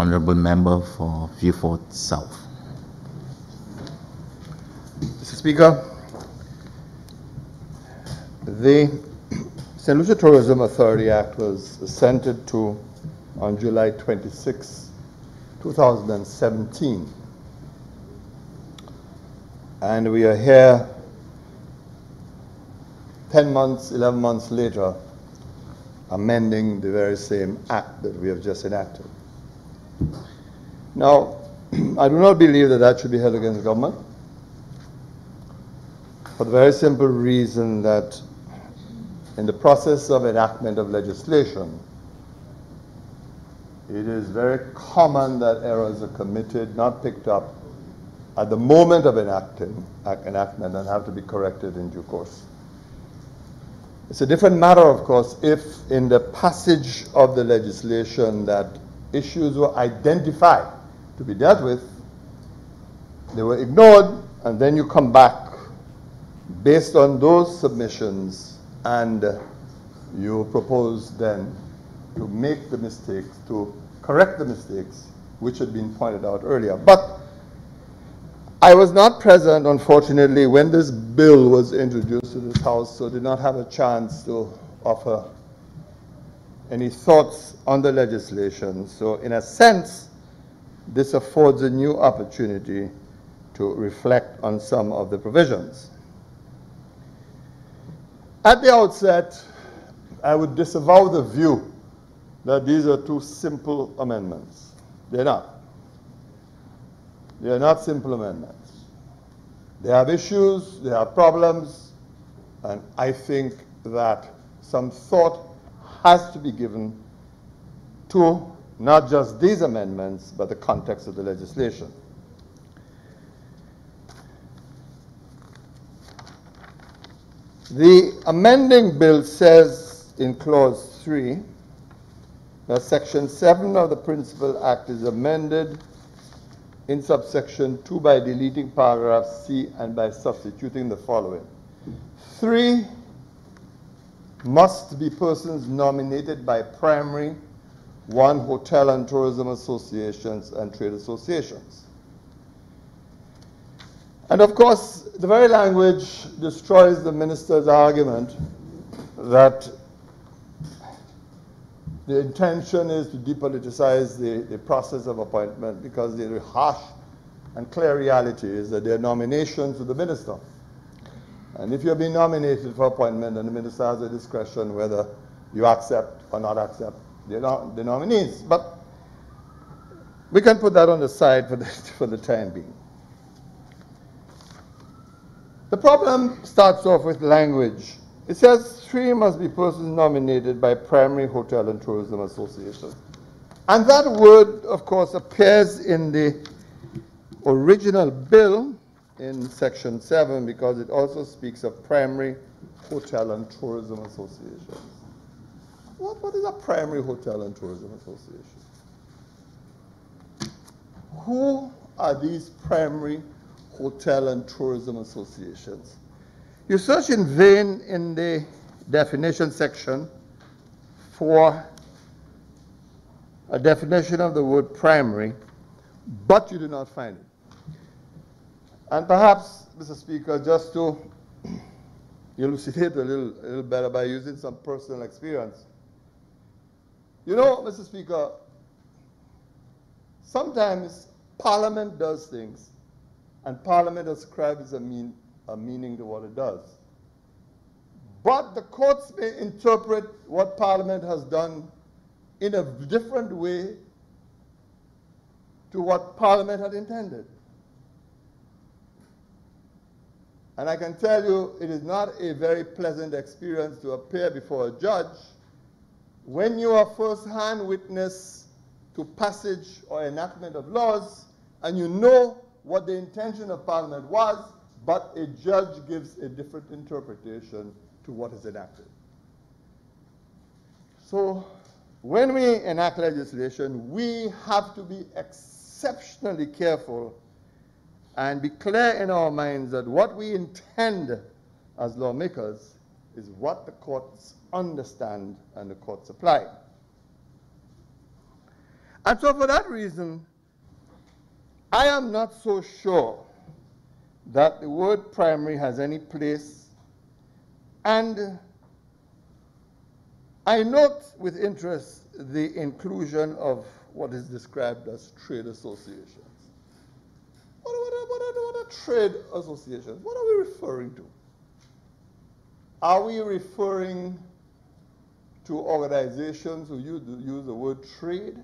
Honorable Member for Vieux South. Mr. Speaker, the St. Lucia Tourism Authority Act was assented to on July 26, 2017. And we are here 10 months, 11 months later, amending the very same act that we have just enacted. Now, I do not believe that that should be held against the government, for the very simple reason that in the process of enactment of legislation, it is very common that errors are committed, not picked up at the moment of enactment and have to be corrected in due course. It's a different matter, of course, if in the passage of the legislation that issues were identified to be dealt with, they were ignored, and then you come back based on those submissions and you propose then to make the mistakes, to correct the mistakes which had been pointed out earlier. But I was not present, unfortunately, when this bill was introduced to this House, so did not have a chance to offer any thoughts on the legislation. So in a sense, this affords a new opportunity to reflect on some of the provisions. At the outset, I would disavow the view that these are two simple amendments. They're not. They are not simple amendments. They have issues, they have problems, and I think that some thought has to be given to not just these amendments, but the context of the legislation. The amending bill says in Clause 3 that Section 7 of the Principal Act is amended in subsection 2 by deleting paragraph C and by substituting the following. 3 must be persons nominated by primary, 1 hotel and tourism associations and trade associations. And of course, the very language destroys the minister's argument that the intention is to depoliticize the process of appointment, because the harsh and clear reality is that they are nominations to the minister. And if you're being nominated for appointment, then the minister has a discretion whether you accept or not accept the nominees. But we can put that on the side for the time being. The problem starts off with language. It says 3 must be persons nominated by primary hotel and tourism associations. And that word, of course, appears in the original bill in Section 7 because it also speaks of primary hotel and tourism associations. What is a primary hotel and tourism association? Who are these primary hotel and tourism associations? You search in vain in the definition section for a definition of the word primary, but you do not find it. And perhaps, Mr. Speaker, just to elucidate a little better by using some personal experience. You know, Mr. Speaker, sometimes Parliament does things, and Parliament ascribes a meaning to what it does. But the courts may interpret what Parliament has done in a different way to what Parliament had intended. And I can tell you, it is not a very pleasant experience to appear before a judge when you are first-hand witness to passage or enactment of laws, and you know what the intention of Parliament was, but a judge gives a different interpretation to what is enacted. So when we enact legislation, we have to be exceptionally careful and be clear in our minds that what we intend as lawmakers is what the courts understand and the courts apply. And so for that reason, I am not so sure that the word primary has any place. And I note with interest the inclusion of what is described as trade associations. What are trade associations? What are we referring to? Are we referring to organizations who use the word trade?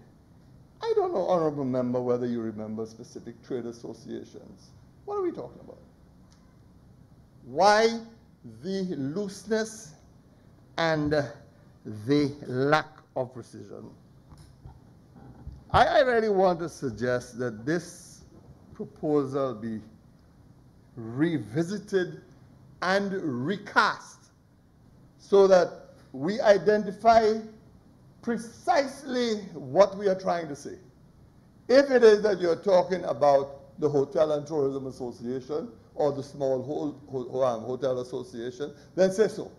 I don't know, honorable member, whether you remember specific trade associations. What are we talking about? Why the looseness and the lack of precision? I really want to suggest that this proposal be revisited and recast so that we identify precisely what we are trying to say. If it is that you're talking about the Hotel and Tourism Association or the small hotel association, then say so.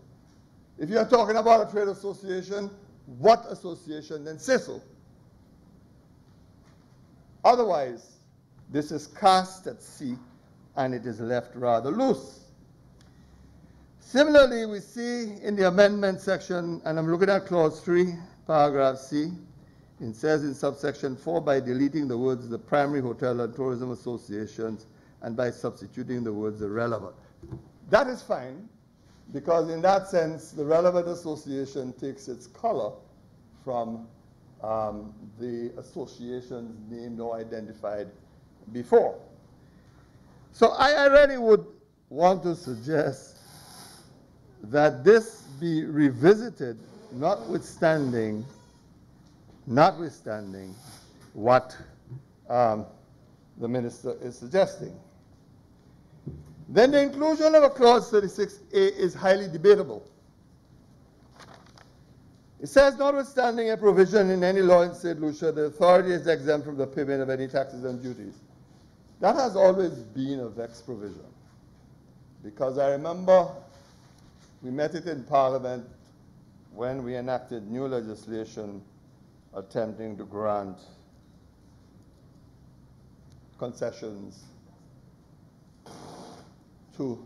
If you're talking about a trade association, what association, then say so. Otherwise, this is cast at sea and it is left rather loose. Similarly, we see in the amendment section, and I'm looking at clause 3, paragraph C, it says in subsection 4, by deleting the words the primary hotel and tourism associations and by substituting the words the relevant. That is fine, because in that sense, the relevant association takes its color from the associations named or identified before. So I really would want to suggest that this be revisited, notwithstanding what the minister is suggesting. Then the inclusion of a clause 36A is highly debatable. It says, notwithstanding a provision in any law in St. Lucia, the authority is exempt from the payment of any taxes and duties. That has always been a vexed provision, because I remember we met it in Parliament when we enacted new legislation attempting to grant concessions to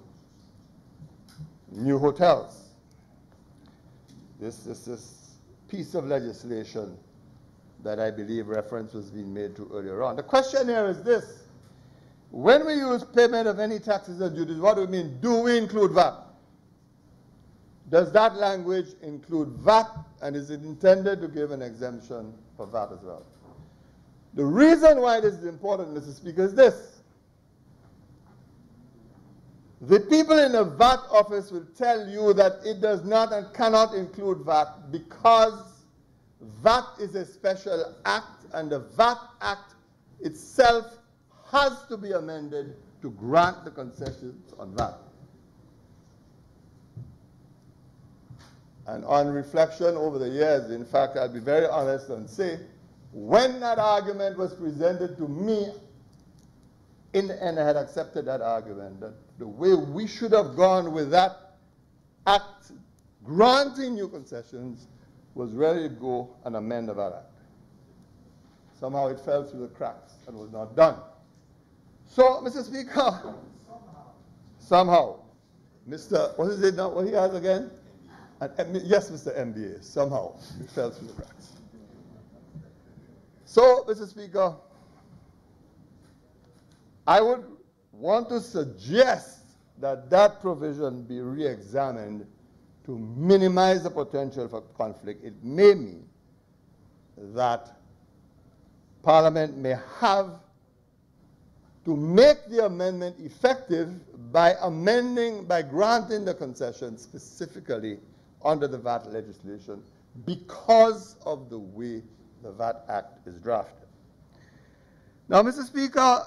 new hotels. This piece of legislation that I believe reference was being made to earlier on. The question here is this: when we use payment of any taxes and duties, what do we mean? Do we include VAT? Does that language include VAT, and is it intended to give an exemption for VAT as well? The reason why this is important, Mr. Speaker, is this. The people in the VAT office will tell you that it does not and cannot include VAT because VAT is a special act, and the VAT Act itself has to be amended to grant the concessions on VAT. And on reflection over the years, in fact, I'll be very honest and say, when that argument was presented to me, in the end I had accepted that argument, that the way we should have gone with that act granting new concessions was really to go and amend the VAT Act. Somehow it fell through the cracks and was not done. So, Mr. Speaker, somehow, Mr. What is it now? What he has again? Yes, Mr. MBA, somehow it fell through the cracks. So, Mr. Speaker, I would want to suggest that that provision be re-examined to minimize the potential for conflict. It may mean that Parliament may have to make the amendment effective by granting the concession specifically under the VAT legislation because of the way the VAT Act is drafted. Now, Mr. Speaker,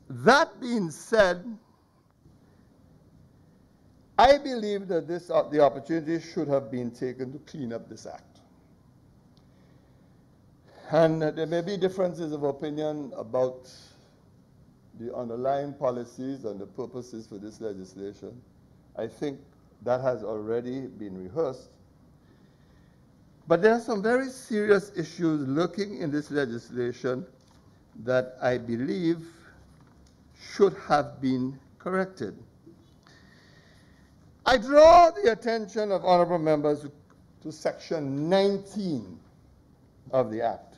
that being said, I believe that the opportunity should have been taken to clean up this act. And there may be differences of opinion about the underlying policies and the purposes for this legislation. I think that has already been rehearsed. But there are some very serious issues lurking in this legislation that I believe should have been corrected. I draw the attention of honorable members to section 19 of the Act.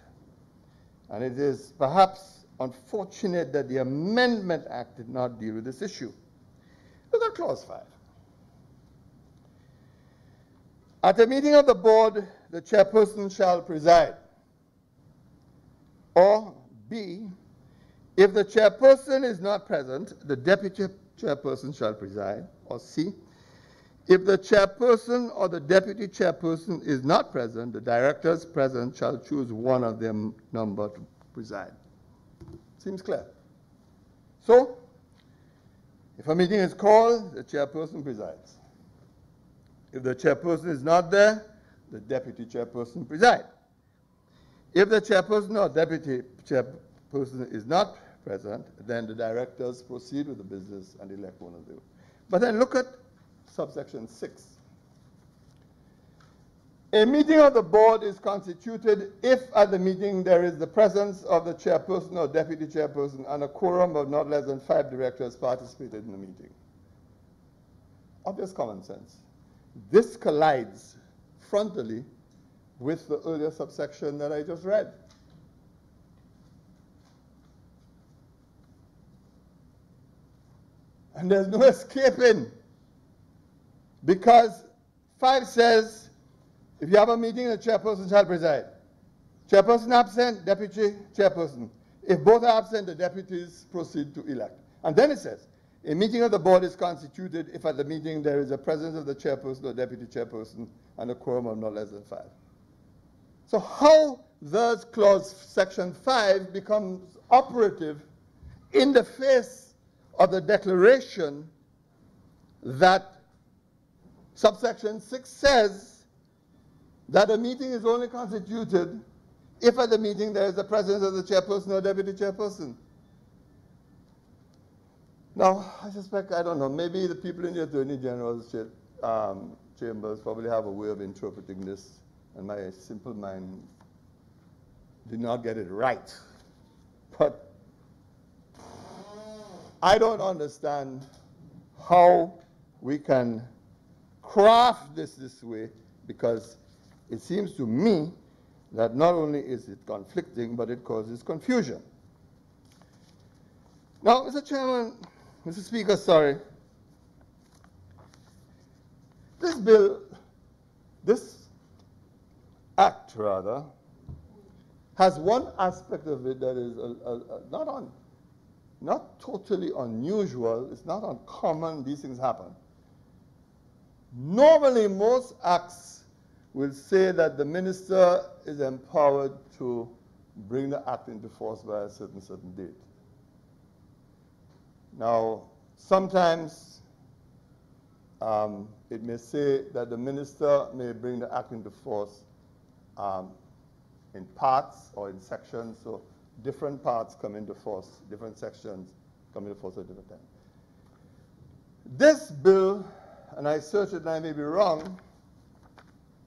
And it is perhaps unfortunate that the Amendment Act did not deal with this issue. Look at clause 5. At a meeting of the board, the chairperson shall preside. Or B, if the chairperson is not present, the deputy chairperson shall preside. Or C, if the chairperson or the deputy chairperson is not present, the directors present shall choose one of them number to preside. Seems clear. So, if a meeting is called, the chairperson presides. If the chairperson is not there, the deputy chairperson presides. If the chairperson or deputy chairperson is not present, then the directors proceed with the business and elect one of them. But then look at subsection 6. A meeting of the board is constituted if at the meeting there is the presence of the chairperson or deputy chairperson and a quorum of not less than 5 directors participated in the meeting. Obvious common sense. This collides frontally with the earlier subsection that I just read. And there's no escaping, because 5 says, if you have a meeting, the chairperson shall preside. Chairperson absent, deputy chairperson. If both are absent, the deputies proceed to elect. And then it says, a meeting of the board is constituted if at the meeting there is a presence of the chairperson or deputy chairperson and a quorum of not less than 5. So how does clause section 5 becomes operative in the face of the declaration that subsection 6 says that a meeting is only constituted if at the meeting there is the presence of the chairperson or deputy chairperson? Now, I suspect, I don't know, maybe the people in the Attorney General's chambers probably have a way of interpreting this, and my simple mind did not get it right. But I don't understand how we can craft this way, because it seems to me that not only is it conflicting, but it causes confusion. Now, Mr. Chairman, Mr. Speaker, sorry. This bill, this act rather, has one aspect of it that is not totally unusual. It's not uncommon. These things happen. Normally, most acts will say that the minister is empowered to bring the act into force by a certain date. Now, sometimes it may say that the minister may bring the act into force in parts or in sections, so different parts come into force, different sections come into force at different times. This bill, and I searched it and I may be wrong,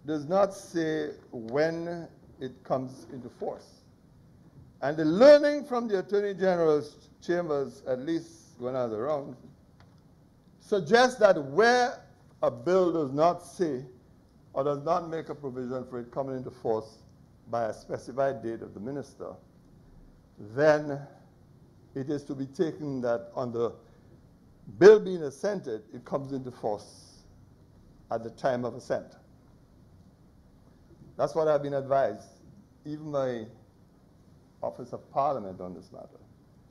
does not say when it comes into force. And the learning from the Attorney General's chambers, at least when I was around, suggests that where a bill does not say or does not make a provision for it coming into force by a specified date of the minister, then it is to be taken that on the bill being assented, it comes into force at the time of assent. That's what I've been advised, even by Office of Parliament on this matter.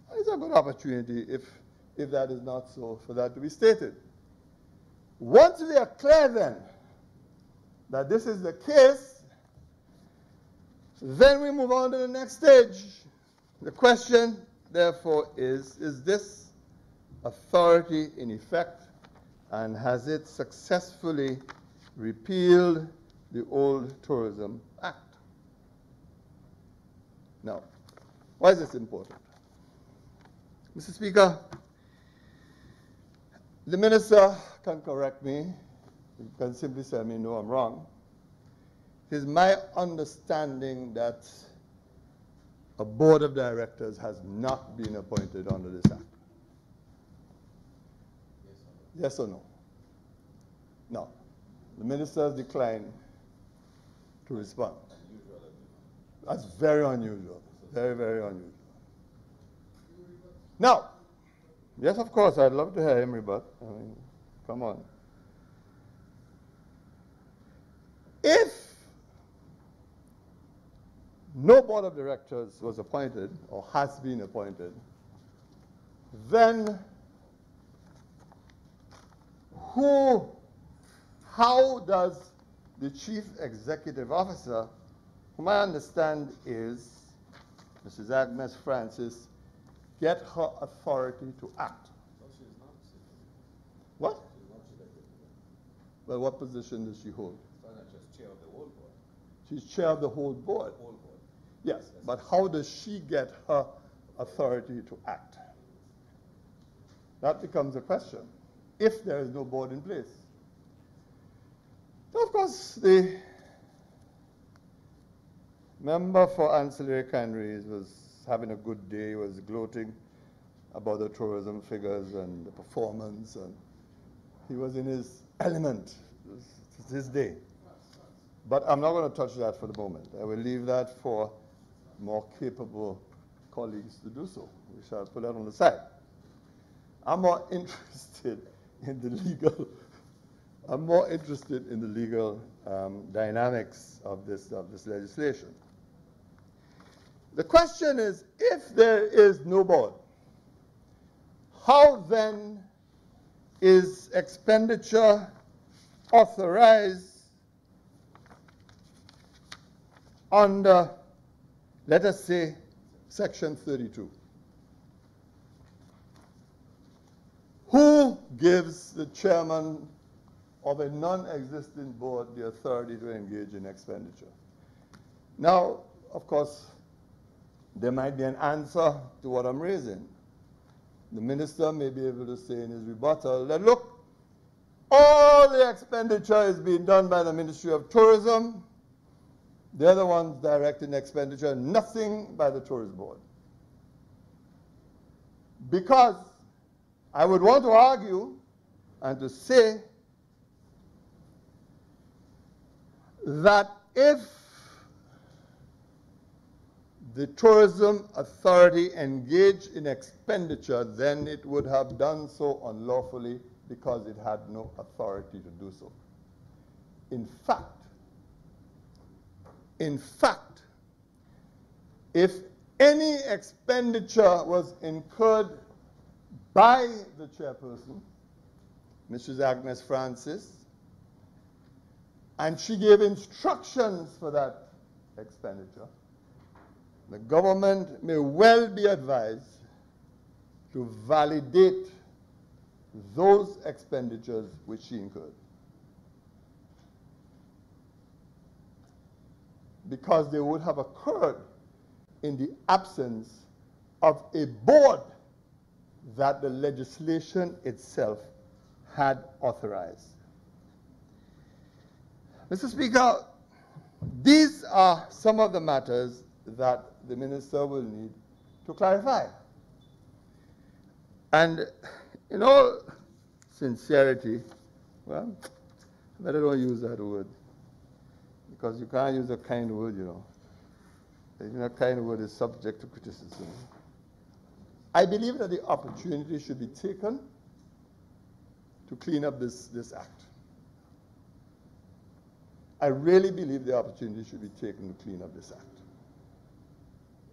And it's a good opportunity, if that is not so, for that to be stated. Once we are clear then that this is the case, then we move on to the next stage. The question, therefore, is this authority in effect, and has it successfully repealed the old Tourism Act? Now, why is this important? Mr. Speaker, the minister can correct me. He can simply tell me, no, I'm wrong. It is my understanding that a board of directors has not been appointed under this act. Yes or no? No. The minister has declined to respond. That's very unusual. Very, very unusual. Now, yes, of course, I'd love to hear him rebut. I mean, come on. If no board of directors was appointed or has been appointed, then how does the chief executive officer, whom I understand is Mrs. Agnes Francis, get her authority to act? No, she is not. What? She is not chief executive. Well, what position does she hold? She's not just chair of the whole board. She's chair of the whole board. The whole board. Yes, but how does she get her authority to act? That becomes a question, if there is no board in place. So of course, the member for ancillary canneries was having a good day, was gloating about the tourism figures and the performance, and he was in his element. It's his day. But I'm not going to touch that for the moment. I will leave that for more capable colleagues to do so. We shall put that on the side. I'm more interested in the legal. I'm more interested in the legal dynamics of this legislation. The question is, if there is no board, how then is expenditure authorized under, let us say, Section 32? Who gives the chairman of a non-existent board the authority to engage in expenditure? Now, of course, there might be an answer to what I'm raising. The minister may be able to say in his rebuttal that, look, all the expenditure is being done by the Ministry of Tourism. They're the ones directing expenditure, nothing by the Tourist Board. Because I would want to argue and to say that if the tourism authority engaged in expenditure, then it would have done so unlawfully because it had no authority to do so. In fact, if any expenditure was incurred by the chairperson, Mrs. Agnes Francis, and she gave instructions for that expenditure, the government may well be advised to validate those expenditures which she incurred, because they would have occurred in the absence of a board that the legislation itself had authorized. Mr. Speaker, these are some of the matters that the minister will need to clarify. And in all sincerity, well, I better don't use that word, because you can't use a kind word, you know. Even a kind word is subject to criticism. I believe that the opportunity should be taken to clean up this act. I really believe the opportunity should be taken to clean up this act.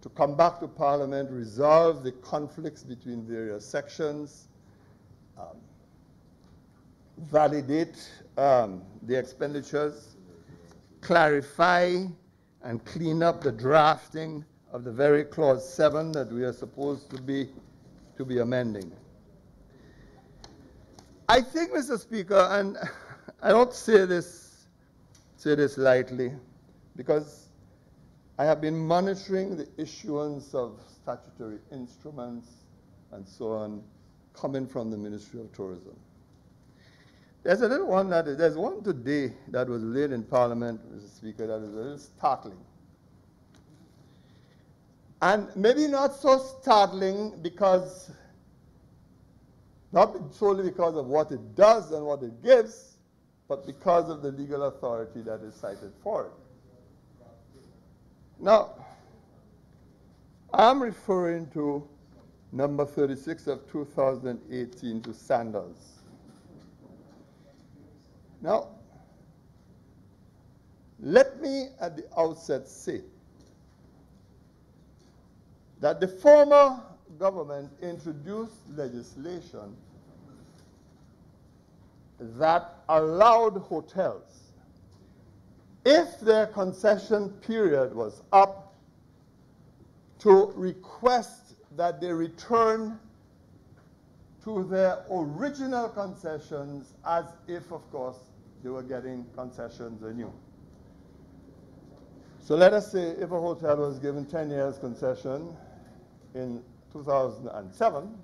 To come back to Parliament, resolve the conflicts between various sections, validate the expenditures, clarify and clean up the drafting of the very clause 7 that we are supposed to be amending. I think, Mr. Speaker, and I don't say this lightly, because I have been monitoring the issuance of statutory instruments and so on coming from the Ministry of Tourism. There's a little one there's one today that was laid in Parliament, Mr. Speaker, that is a little startling. And maybe not so startling because, not solely because of what it does and what it gives, but because of the legal authority that is cited for it. Now, I'm referring to number 36 of 2018 to Sanders. Now, let me at the outset say that the former government introduced legislation that allowed hotels, if their concession period was up, to request that they return to their original concessions as if, of course, they were getting concessions anew. So let us say if a hotel was given 10 years concession in 2007,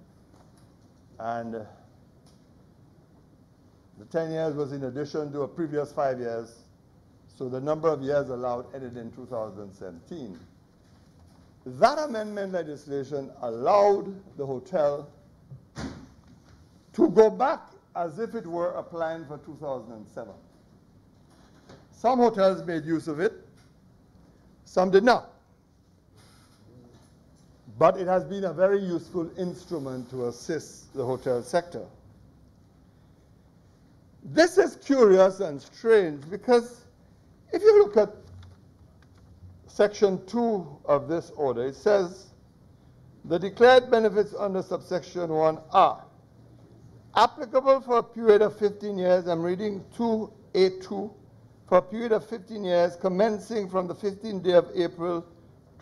and the 10 years was in addition to a previous 5 years, so the number of years allowed ended in 2017. That amendment legislation allowed the hotel to go back as if it were applying for 2007. Some hotels made use of it, some did not. But it has been a very useful instrument to assist the hotel sector. This is curious and strange because if you look at Section 2 of this order, it says, the declared benefits under subsection 1 are applicable for a period of 15 years. I'm reading 2A2. For a period of 15 years, commencing from the 15th day of April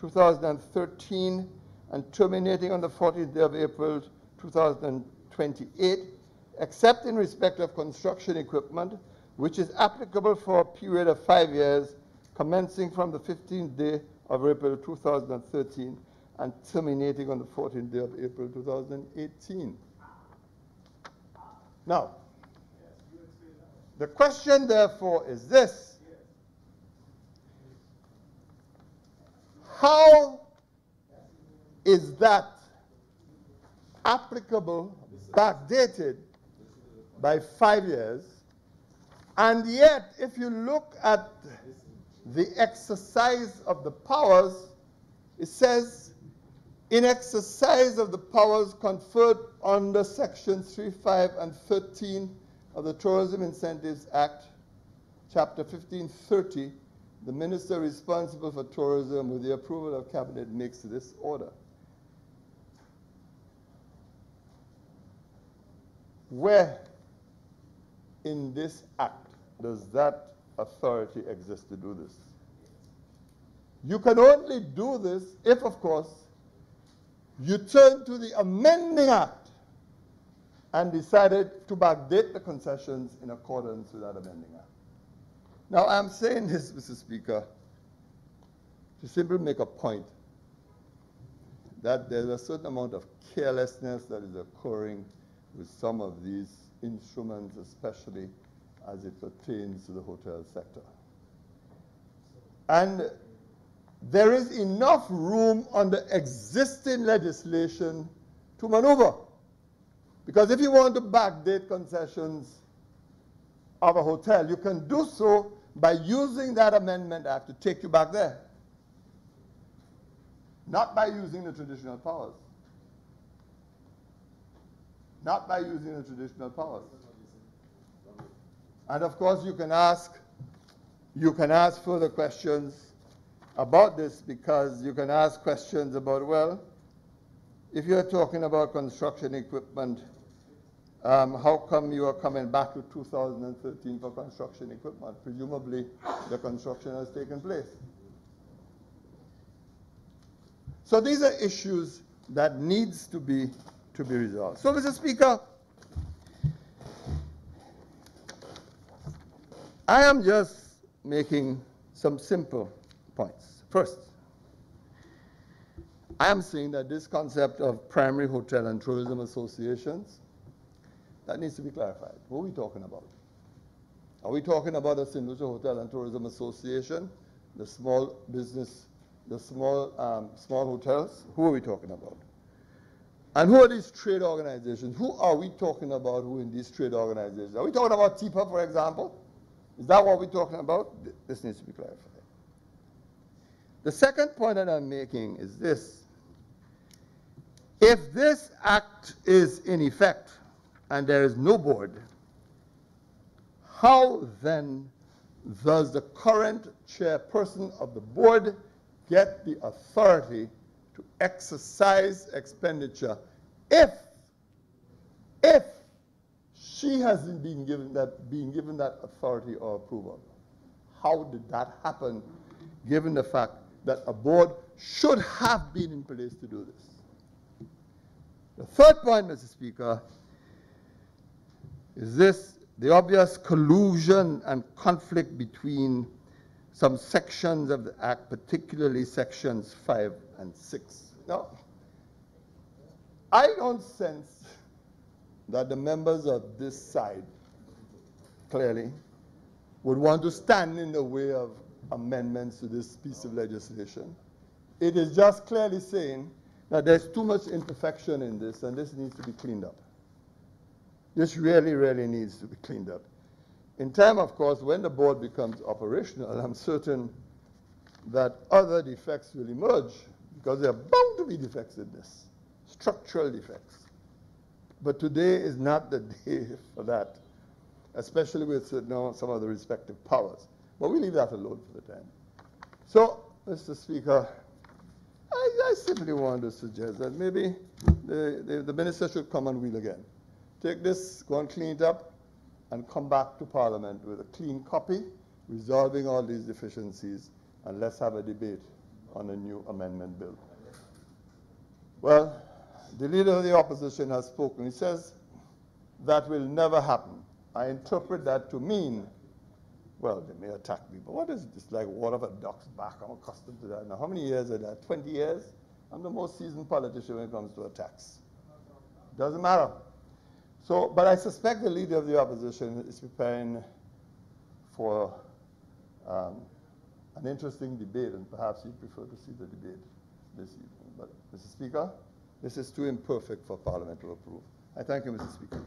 2013 and terminating on the 14th day of April 2028, except in respect of construction equipment, which is applicable for a period of 5 years, commencing from the 15th day of April 2013 and terminating on the 14th day of April 2018. Now, the question, therefore, is this. How is that applicable, backdated by 5 years? And yet, if you look at the exercise of the powers, it says, in exercise of the powers conferred under Sections 3, 5, and 13 of the Tourism Incentives Act, Chapter 1530, the minister responsible for tourism, with the approval of Cabinet, makes this order. Where in this act does that authority exist to do this? You can only do this if, of course, you turn to the amending act and decided to backdate the concessions in accordance with that amending act. Now, I'm saying this, Mr. Speaker, to simply make a point that there's a certain amount of carelessness that is occurring with some of these instruments, especially as it pertains to the hotel sector. And there is enough room under existing legislation to maneuver. Because if you want to backdate concessions of a hotel, you can do so by using that Amendment Act to take you back there. Not by using the traditional powers. Not by using the traditional powers. And of course, you can ask further questions about this, because you can ask questions about, well, if you're talking about construction equipment, how come you are coming back to 2013 for construction equipment? Presumably, the construction has taken place. So these are issues that needs to be resolved. So, Mr. Speaker, I am just making some simple points. First, I am saying that this concept of primary hotel and tourism associations, that needs to be clarified. What are we talking about? Are we talking about the St. Lucia Hotel and Tourism Association, the small business, the small hotels? Who are we talking about? And who are these trade organizations? Who are we talking about who in these trade organizations? Are we talking about TIPA, for example? Is that what we're talking about? This needs to be clarified. The second point that I'm making is this. If this act is in effect and there is no board, how then does the current chairperson of the board get the authority to exercise expenditure if she hasn't been given that authority or approval? How did that happen, given the fact that a board should have been in place to do this? The third point, Mr. Speaker, is this: the obvious collusion and conflict between some sections of the Act, particularly sections 5 and 6. Now, I don't sense that the members of this side, clearly, would want to stand in the way of amendments to this piece of legislation. It is just clearly saying that there's too much imperfection in this, and this needs to be cleaned up. This really, really needs to be cleaned up. In time, of course, when the board becomes operational, I'm certain that other defects will emerge, because there are bound to be defects in this, structural defects. But today is not the day for that, especially with some of the respective powers. But we leave that alone for the time. So, Mr. Speaker, I simply want to suggest that maybe the minister should come on wheel again. Take this, go and clean it up, and come back to Parliament with a clean copy, resolving all these deficiencies, and let's have a debate on a new amendment bill. Well, the leader of the opposition has spoken. He says that will never happen. I interpret that to mean, well, they may attack me, but what is this, like water off a duck's back? I'm accustomed to that now. How many years is that? 20 years? I'm the most seasoned politician when it comes to attacks. Doesn't matter. So, but I suspect the leader of the opposition is preparing for an interesting debate, and perhaps he'd prefer to see the debate this evening. But, Mr. Speaker, this is too imperfect for Parliament to approve. I thank you, Mr. Speaker.